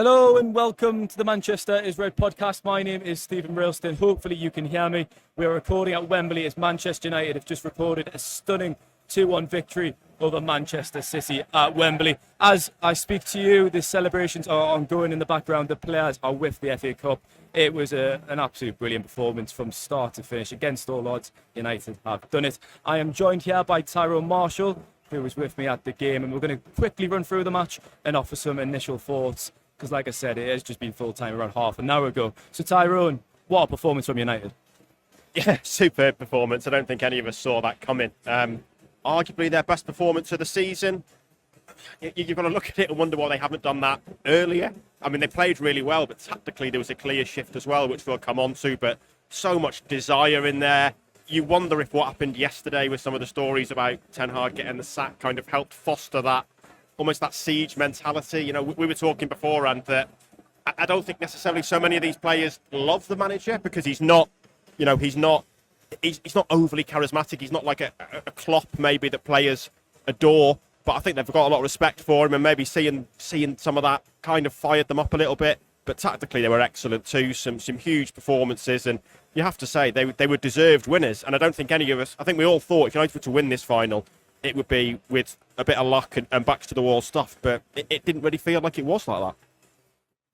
Hello and welcome to the Manchester is Red podcast. My name is Steven Railston. Hopefully you can hear me. We are recording at Wembley as Manchester United have just recorded a stunning 2-1 victory over Manchester City at Wembley. As I speak to you, the celebrations are ongoing in the background. The players are with the FA Cup. It was an absolute brilliant performance from start to finish. Against all odds, United have done it. I am joined here by Tyrone Marshall, who was with me at the game, and we're going to quickly run through the match and offer some initial thoughts. Because like I said, it has just been full time around half an hour ago. So Tyrone, what a performance from United. Yeah, superb performance. I don't think any of us saw that coming. Arguably their best performance of the season. You've got to look at it and wonder why they haven't done that earlier. I mean, they played really well, but tactically there was a clear shift as well, which we'll come on to. But so much desire in there. You wonder if what happened yesterday with some of the stories about Ten Hag getting the sack kind of helped foster that, almost that siege mentality. You know, we were talking beforehand that I don't think necessarily so many of these players love the manager because he's not overly charismatic. He's not like a Klopp maybe that players adore, but I think they've got a lot of respect for him, and maybe seeing some of that kind of fired them up a little bit. But tactically they were excellent too, some huge performances, and you have to say they were deserved winners. And I don't think any of us, I think we all thought if United were to win this final, it would be with a bit of luck and backs to the wall stuff, but it didn't really feel like it was like that.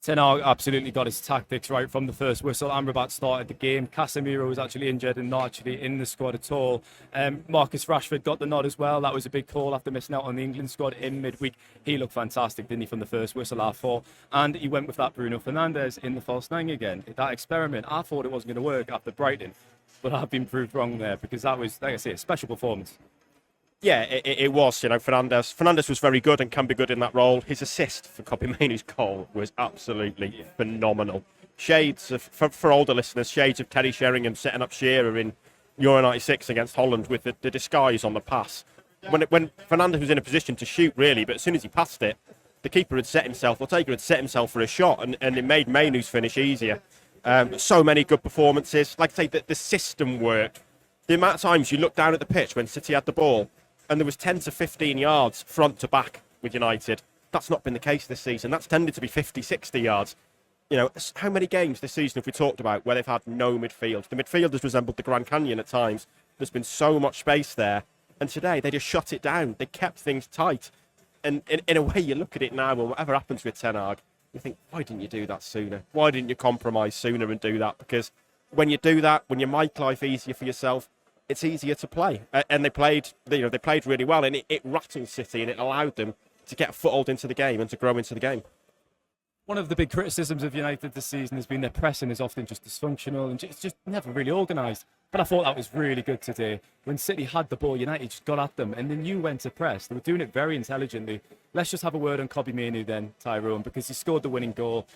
Ten Hag absolutely got his tactics right from the first whistle. Amrabat started the game. Casemiro was actually injured and not actually in the squad at all. Marcus Rashford got the nod as well. That was a big call after missing out on the England squad in midweek. He looked fantastic, didn't he, from the first whistle, I thought. And he went with that Bruno Fernandes in the false nine again. That experiment, I thought it wasn't going to work after Brighton, but I've been proved wrong there because that was, like I say, a special performance. Yeah, it was. You know, Fernandes was very good and can be good in that role. His assist for Kobbie Mainoo's goal was absolutely phenomenal. Shades of, for older listeners, shades of Teddy Sheringham setting up Shearer in Euro 96 against Holland with the disguise on the pass. When Fernandes was in a position to shoot, really, but as soon as he passed it, the keeper had set himself, Ortega had set himself for a shot, and it made Mainoo's finish easier. So many good performances. Like I say, the system worked. The amount of times you look down at the pitch when City had the ball, and there was 10 to 15 yards front to back with United. That's not been the case this season. That's tended to be 50, 60 yards. You know, how many games this season have we talked about where they've had no midfield? The midfielders resembled the Grand Canyon at times. There's been so much space there. And today, they just shut it down. They kept things tight. And in a way, you look at it now, and whatever happens with Ten Hag, you think, why didn't you do that sooner? Why didn't you compromise sooner and do that? Because when you do that, when you make life easier for yourself, it's easier to play, and they played really well, and it rattled City, and it allowed them to get a foothold into the game and to grow into the game. One of the big criticisms of United this season has been their pressing is often just dysfunctional and it's just never really organised. But I thought that was really good today. When City had the ball, United just got at them and they knew when to press. They were doing it very intelligently. Let's just have a word on Kobbie Mainoo then, Tyrone, because he scored the winning goal.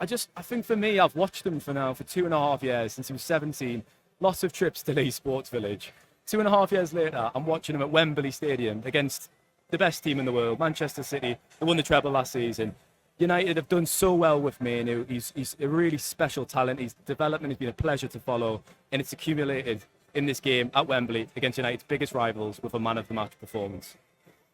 I think for me, I've watched him for 2.5 years, since he was 17. Lots of trips to Lee Sports Village. 2.5 years later, I'm watching him at Wembley Stadium against the best team in the world, Manchester City. They won the treble last season. United have done so well with Mainoo. He's a really special talent. His development has been a pleasure to follow, and it's accumulated in this game at Wembley against United's biggest rivals with a man-of-the-match performance.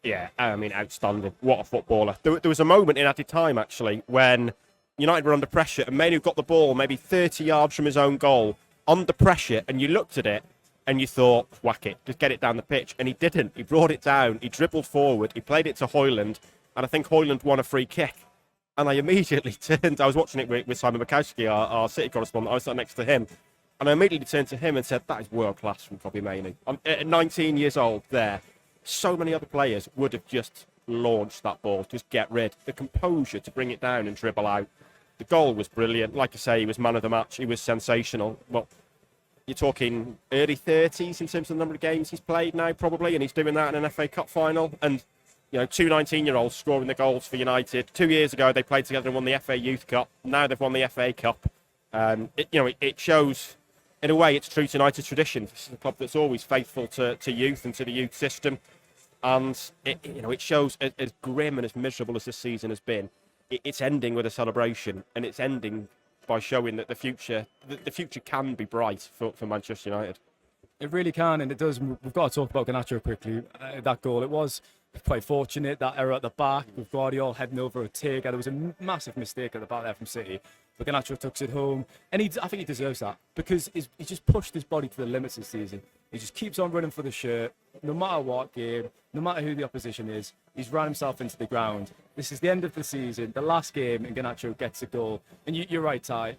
Yeah, I mean, outstanding. What a footballer. There was a moment in added time, actually, when United were under pressure, and Mainoo got the ball maybe 30 yards from his own goal, under pressure, and you looked at it and you thought, whack it, just get it down the pitch. And he didn't. He brought it down, he dribbled forward, he played it to Højlund, and I think Højlund won a free kick. And I immediately turned, I was watching it with Simon Bukowski, our City correspondent, I was sat next to him, and I immediately turned to him and said, that is world class from Kobbie Mainoo. At 19 years old there, so many other players would have just launched that ball, just get rid. The composure to bring it down and dribble out. The goal was brilliant. Like I say, he was man of the match. He was sensational. Well, you're talking early 30s in terms of the number of games he's played now, probably, and he's doing that in an FA Cup final. And, you know, two 19-year-olds scoring the goals for United. 2 years ago, they played together and won the FA Youth Cup. Now they've won the FA Cup. It shows, in a way, it's true to United's tradition. This is a club that's always faithful to youth and to the youth system. And, it shows, as grim and as miserable as this season has been, it's ending with a celebration, and it's ending by showing that the future can be bright for Manchester United. It really can, and it does. We've got to talk about Garnacho quickly. That goal, it was quite fortunate that error at the back with Guardiola heading over Ortega. There was a massive mistake at the back there from City. But Garnacho tucks it home, and I think he deserves that because he just pushed his body to the limits this season. He just keeps on running for the shirt, no matter what game, no matter who the opposition is. He's run himself into the ground. This is the end of the season, the last game, and Garnacho gets a goal. And you're right, Ty.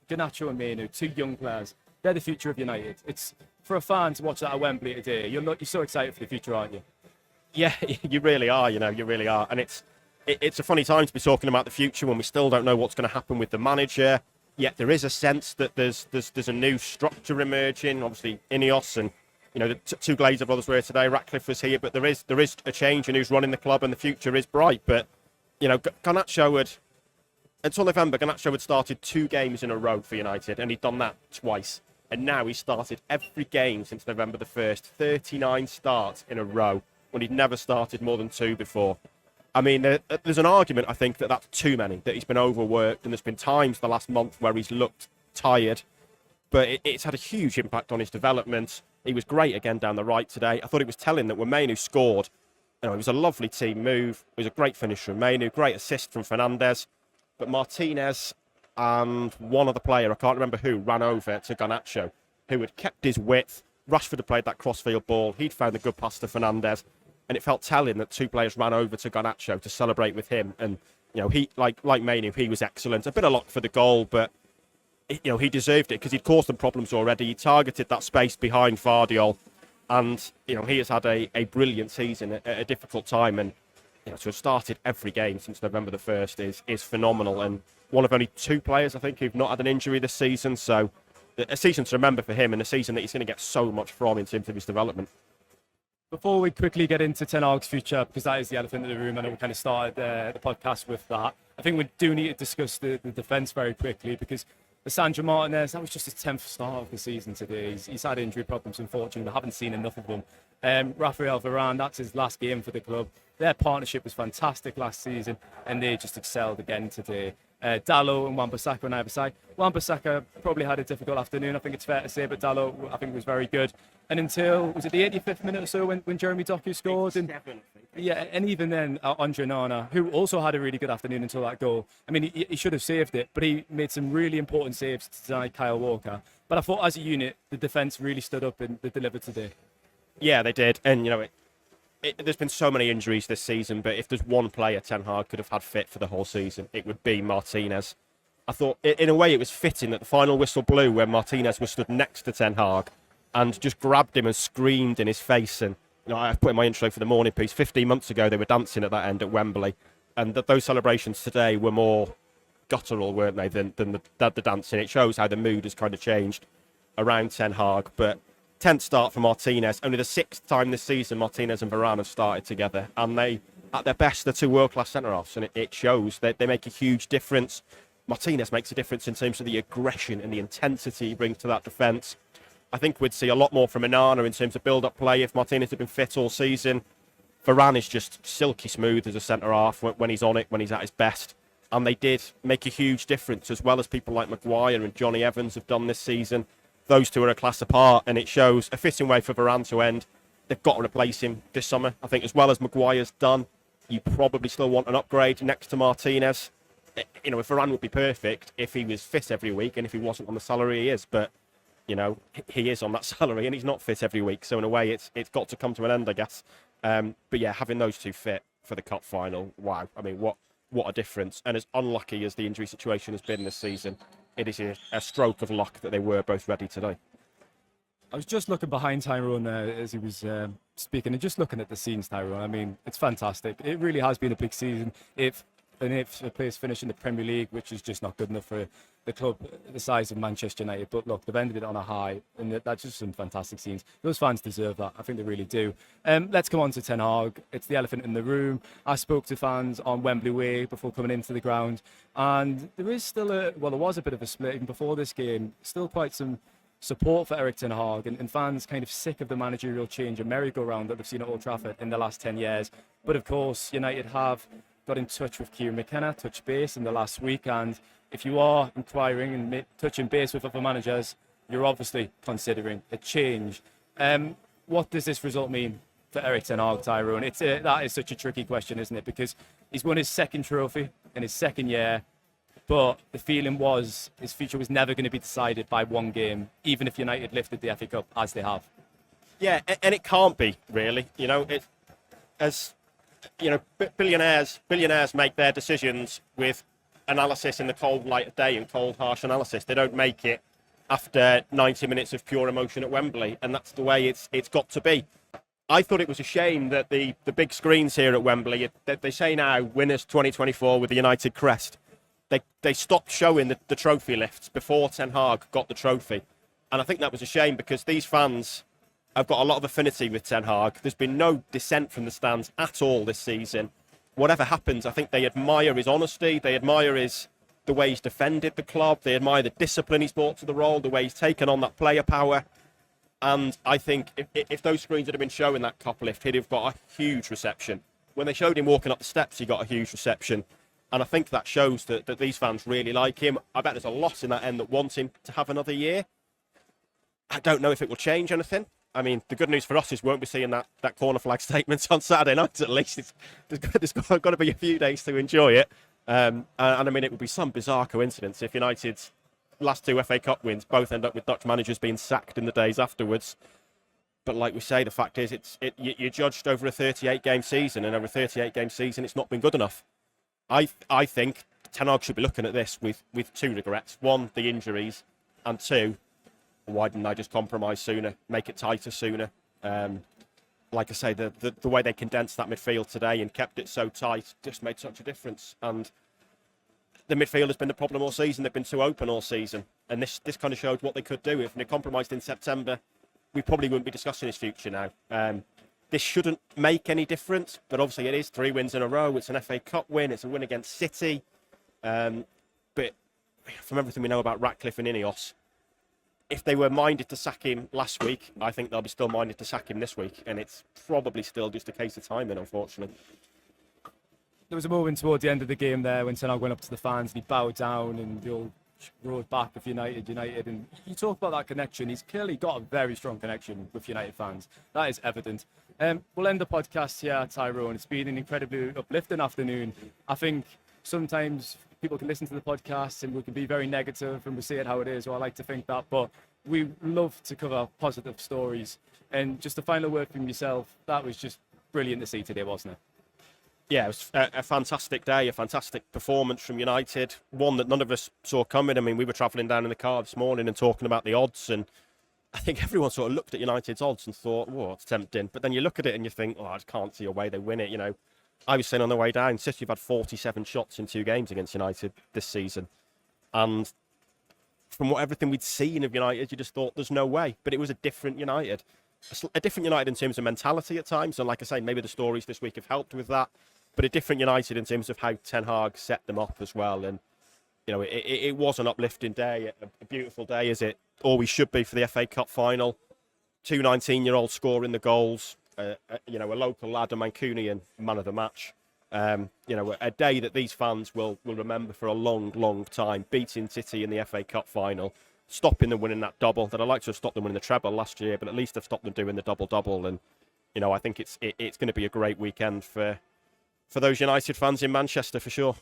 Garnacho and Mainoo, two young players. They're the future of United. It's for a fan to watch that at Wembley today. You're so excited for the future, aren't you? Yeah, you really are. You really are. And it's a funny time to be talking about the future when we still don't know what's going to happen with the manager. Yet there is a sense that there's a new structure emerging. Obviously, Ineos and the two Glazer brothers were here today. Ratcliffe was here, but there is a change in who's running the club, and the future is bright. But Garnacho until November, Garnacho had started 2 games in a row for United, and he'd done that twice. And now he started every game since November the 1st, 39 starts in a row, when he'd never started more than 2 before. I mean, there's an argument, I think, that that's too many, that he's been overworked, and there's been times the last month where he's looked tired, but it's had a huge impact on his development. He was great again down the right today. I thought it was telling that when Mainoo scored, it was a lovely team move. It was a great finish from Mainoo, great assist from Fernandes, but Martinez and one other player, I can't remember who, ran over to Garnacho, who had kept his width. Rashford had played that crossfield ball. He'd found a good pass to Fernandes. And it felt telling that 2 players ran over to Garnacho to celebrate with him. And, he, like Mainoo, he was excellent. A bit of luck for the goal, but, he deserved it because he'd caused them problems already. He targeted that space behind Vardiol. And, he has had a brilliant season at a difficult time. And, to have started every game since November the 1st is phenomenal. And one of only 2 players, I think, who've not had an injury this season. So a season to remember for him, and a season that he's going to get so much from in terms of his development. Before we quickly get into Ten Hag's future, because that is the elephant in the room, I know we kind of started the podcast with that. I think we do need to discuss the defence very quickly, because Sandro Martinez, that was just his 10th start of the season today. He's had injury problems, unfortunately. I haven't seen enough of them. Rafael Varane, that's his last game for the club. Their partnership was fantastic last season, and they just excelled again today. Dalot and Wan-Bissaka on either side. Wan-Bissaka probably had a difficult afternoon, I think it's fair to say, but Dalot, I think, was very good. And until, was it the 85th minute or so when Jeremy Doku scored? And even then, Andre Nana, who also had a really good afternoon until that goal. I mean, he should have saved it, but he made some really important saves to deny Kyle Walker. But I thought as a unit, the defence really stood up and they delivered today. Yeah, they did. And, there's been so many injuries this season, but if there's one player Ten Hag could have had fit for the whole season, it would be Martinez. I thought, in a way, it was fitting that the final whistle blew when Martinez was stood next to Ten Hag and just grabbed him and screamed in his face. And I put in my intro for the morning piece, 15 months ago, they were dancing at that end at Wembley. And those celebrations today were more guttural, weren't they, than the dancing. It shows how the mood has kind of changed around Ten Hag. But 10th start for Martinez, only the 6th time this season Martinez and Varane have started together, and they, at their best, they're 2 world-class centre-halves, and it shows. They make a huge difference. Martinez makes a difference in terms of the aggression and the intensity he brings to that defence. I think we'd see a lot more from Onana in terms of build-up play if Martinez had been fit all season. Varane is just silky smooth as a centre-half when he's on it, when he's at his best, and they did make a huge difference, as well as people like Maguire and Johnny Evans have done this season. Those 2 are a class apart, and it shows a fitting way for Varane to end. They've got to replace him this summer. I think as well as Maguire's done, you probably still want an upgrade next to Martinez. If Varane would be perfect if he was fit every week and if he wasn't on the salary he is. But, he is on that salary and he's not fit every week. So in a way, it's got to come to an end, I guess. But yeah, having those 2 fit for the cup final, wow. I mean, what a difference. And as unlucky as the injury situation has been this season, it is a stroke of luck that they were both ready today. I was just looking behind Tyrone as he was speaking, and just looking at the scenes, Tyrone. I mean, it's fantastic. It really has been a big season. If a player's finish in the Premier League, which is just not good enough for the club the size of Manchester United. But look, they've ended it on a high, and that's just some fantastic scenes. Those fans deserve that. I think they really do. Let's come on to Ten Hag. It's the elephant in the room. I spoke to fans on Wembley Way before coming into the ground, and there is still there was a bit of a split even before this game. Still quite some support for Erik Ten Hag, and fans kind of sick of the managerial change and merry-go-round that they've seen at Old Trafford in the last 10 years. But of course, United have got in touch with Kieran McKenna, touch base in the last week, and if you are inquiring and touching base with other managers, you're obviously considering a change. What does this result mean for Eric Ten Hag, Tyrone? That is such a tricky question, isn't it? Because he's won his second trophy in his second year, but the feeling was his future was never going to be decided by one game, even if United lifted the FA Cup as they have. Yeah, and it can't be, really. Billionaires make their decisions with analysis in the cold light of day and cold, harsh analysis. They don't make it after 90 minutes of pure emotion at Wembley, and that's the way it's got to be. I thought it was a shame that the big screens here at Wembley, they say now winners 2024 with the United crest. They stopped showing the trophy lifts before Ten Hag got the trophy. And I think that was a shame because these fans have got a lot of affinity with Ten Hag. There's been no dissent from the stands at all this season. Whatever happens, I think they admire his honesty. They admire the way he's defended the club. They admire the discipline he's brought to the role, the way he's taken on that player power. And I think if those screens had been showing that cup lift, he'd have got a huge reception. When they showed him walking up the steps, he got a huge reception. And I think that shows that these fans really like him. I bet there's a lot in that end that want him to have another year. I don't know if it will change anything. I mean, the good news for us is we won't be seeing that corner flag statement on Saturday night, at least. There's got to be a few days to enjoy it. And I mean, it would be some bizarre coincidence if United's last two FA Cup wins both end up with Dutch managers being sacked in the days afterwards. But like we say, the fact is you're judged over a 38-game season, and over a 38-game season, it's not been good enough. I think Ten Hag should be looking at this with two regrets. One, the injuries, and two, why didn't I just compromise sooner, make it tighter sooner? Like I say, the way they condensed that midfield today and kept it so tight just made such a difference. And the midfield has been the problem all season. They've been too open all season. And this kind of showed what they could do. If they compromised in September, we probably wouldn't be discussing his future now. This shouldn't make any difference, but obviously it is 3 wins in a row. It's an FA Cup win. It's a win against City. But from everything we know about Ratcliffe and Ineos, if they were minded to sack him last week, I think they'll be still minded to sack him this week. And it's probably still just a case of timing, unfortunately. There was a moment toward the end of the game there when Ten Hag went up to the fans and he bowed down and the old road back of United. And you talk about that connection. He's clearly got a very strong connection with United fans. That is evident. We'll end the podcast here, Tyrone. It's been an incredibly uplifting afternoon. I think sometimes people can listen to the podcast and we can be very negative and we see it how it is, or I like to think that, but we love to cover positive stories. And just a final word from yourself, that was just brilliant to see today, wasn't it? Yeah, it was a fantastic day, a fantastic performance from United, one that none of us saw coming. I mean, we were travelling down in the car this morning and talking about the odds, and I think everyone sort of looked at United's odds and thought, whoa, it's tempting. But then you look at it and you think, oh, I just can't see a way they win it. You know, I was saying on the way down, City have had 47 shots in 2 games against United this season. And from everything we'd seen of United, you just thought there's no way. But it was a different United. A different United in terms of mentality at times. And like I say, maybe the stories this week have helped with that. But a different United in terms of how Ten Hag set them up as well. And, you know, it was an uplifting day, a beautiful day, as it always should be for the FA Cup final. 2 19-year-olds scoring the goals. A local lad, a Mancunian, man of the match. A day that these fans will remember for a long, long time. Beating City in the FA Cup final, stopping them winning that double. That I'd like to have stopped them winning the treble last year, but at least they've stopped them doing the double-double. And, you know, I think it's going to be a great weekend for those United fans in Manchester, for sure.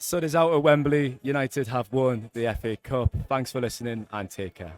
Sun is out at Wembley. United have won the FA Cup. Thanks for listening and take care.